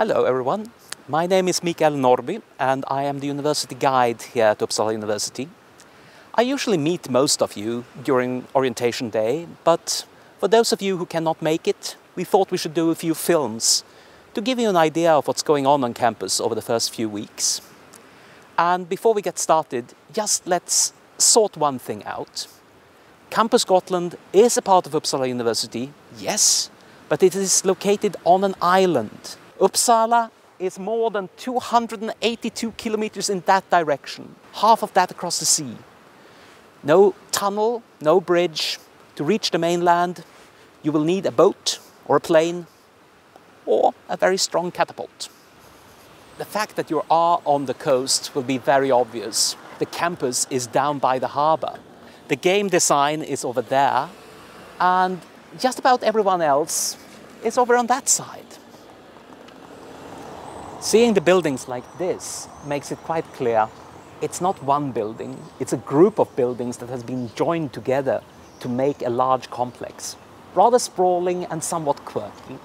Hello everyone, my name is Mikael Norrby and I am the university guide here at Uppsala University. I usually meet most of you during orientation day, but for those of you who cannot make it, we thought we should do a few films to give you an idea of what's going on campus over the first few weeks. And before we get started, just let's sort one thing out. Campus Gotland is a part of Uppsala University, yes, but it is located on an island. Uppsala is more than 282 kilometers in that direction, half of that across the sea. No tunnel, no bridge. To reach the mainland, you will need a boat or a plane or a very strong catapult. The fact that you are on the coast will be very obvious. The campus is down by the harbour. The game design is over there, and just about everyone else is over on that side. Seeing the buildings like this makes it quite clear it's not one building, it's a group of buildings that has been joined together to make a large complex, rather sprawling and somewhat quirky.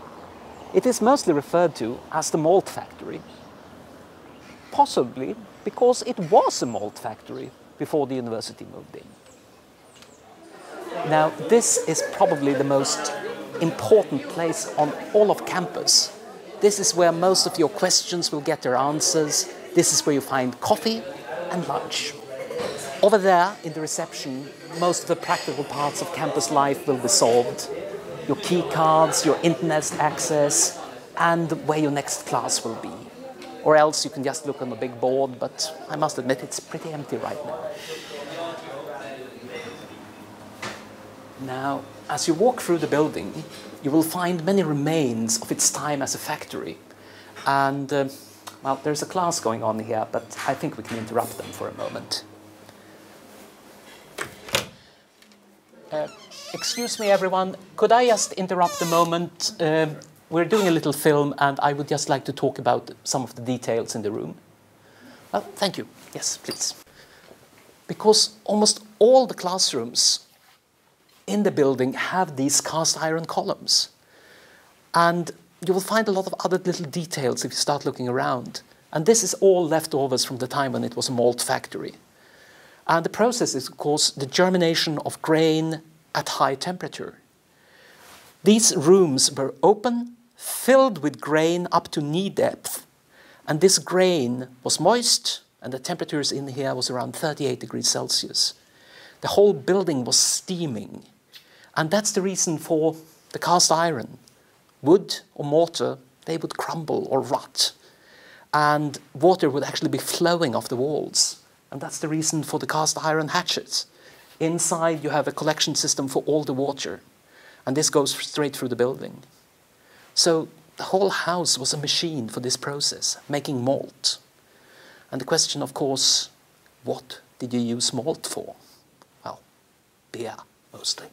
It is mostly referred to as the malt factory, possibly because it was a malt factory before the university moved in. Now, this is probably the most important place on all of campus. This is where most of your questions will get their answers. This is where you find coffee and lunch. Over there in the reception, most of the practical parts of campus life will be solved. Your key cards, your internet access, and where your next class will be. Or else you can just look on the big board, but I must admit it's pretty empty right now. Now, as you walk through the building, you will find many remains of its time as a factory. And, well, there's a class going on here, but I think we can interrupt them for a moment. Excuse me, everyone. Could I just interrupt a moment? We're doing a little film, and I would just like to talk about some of the details in the room. Well, thank you. Yes, please. Because almost all the classrooms in the building have these cast iron columns. And you will find a lot of other little details if you start looking around. And this is all leftovers from the time when it was a malt factory. And the process is, of course, the germination of grain at high temperature. These rooms were open, filled with grain up to knee depth. And this grain was moist, and the temperatures in here was around 38 degrees Celsius. The whole building was steaming. And that's the reason for the cast iron. Wood or mortar, they would crumble or rot. And water would actually be flowing off the walls. And that's the reason for the cast iron hatchets. Inside you have a collection system for all the water. And this goes straight through the building. So the whole house was a machine for this process, making malt. And the question, of course, what did you use malt for? Well, beer, mostly.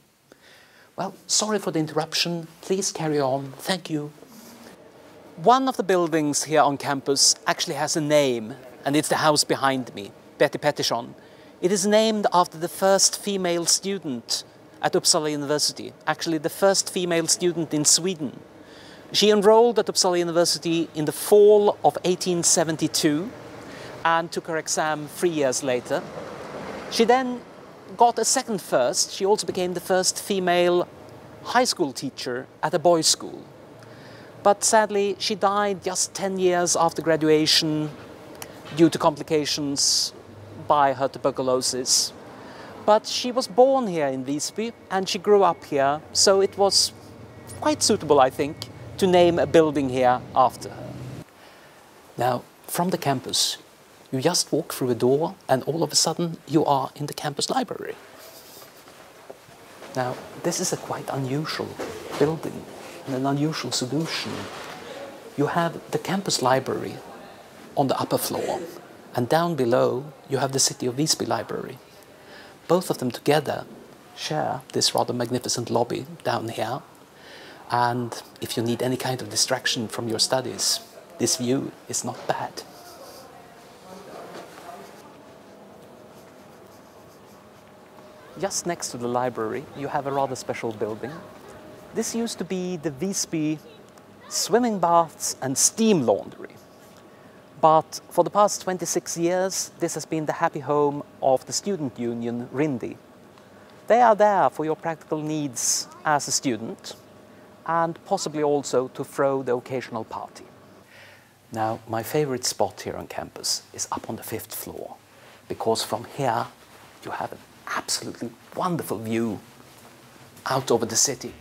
Well, sorry for the interruption. Please carry on. Thank you. One of the buildings here on campus actually has a name, and it's the house behind me, Betty Pettersson. It is named after the first female student at Uppsala University, actually the first female student in Sweden. She enrolled at Uppsala University in the fall of 1872 and took her exam 3 years later. She then got a second first. She also became the first female high school teacher at a boys' school. But sadly, she died just 10 years after graduation due to complications by her tuberculosis. But she was born here in Visby and she grew up here, so it was quite suitable, I think, to name a building here after her. Now, from the campus, you just walk through a door and all of a sudden you are in the campus library. Now, this is a quite unusual building and an unusual solution. You have the campus library on the upper floor, and down below you have the City of Visby library. Both of them together share this rather magnificent lobby down here. And if you need any kind of distraction from your studies, this view is not bad. Just next to the library, you have a rather special building. This used to be the Visby swimming baths and steam laundry. But for the past 26 years, this has been the happy home of the student union, Rindi. They are there for your practical needs as a student and possibly also to throw the occasional party. Now, my favorite spot here on campus is up on the 5th floor, because from here you have an absolutely wonderful view out over the city.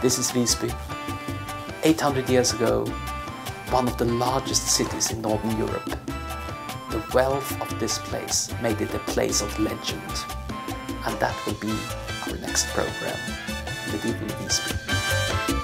This is Visby. 800 years ago, one of the largest cities in Northern Europe. The wealth of this place made it a place of legend. And that will be our next program, Medieval Visby.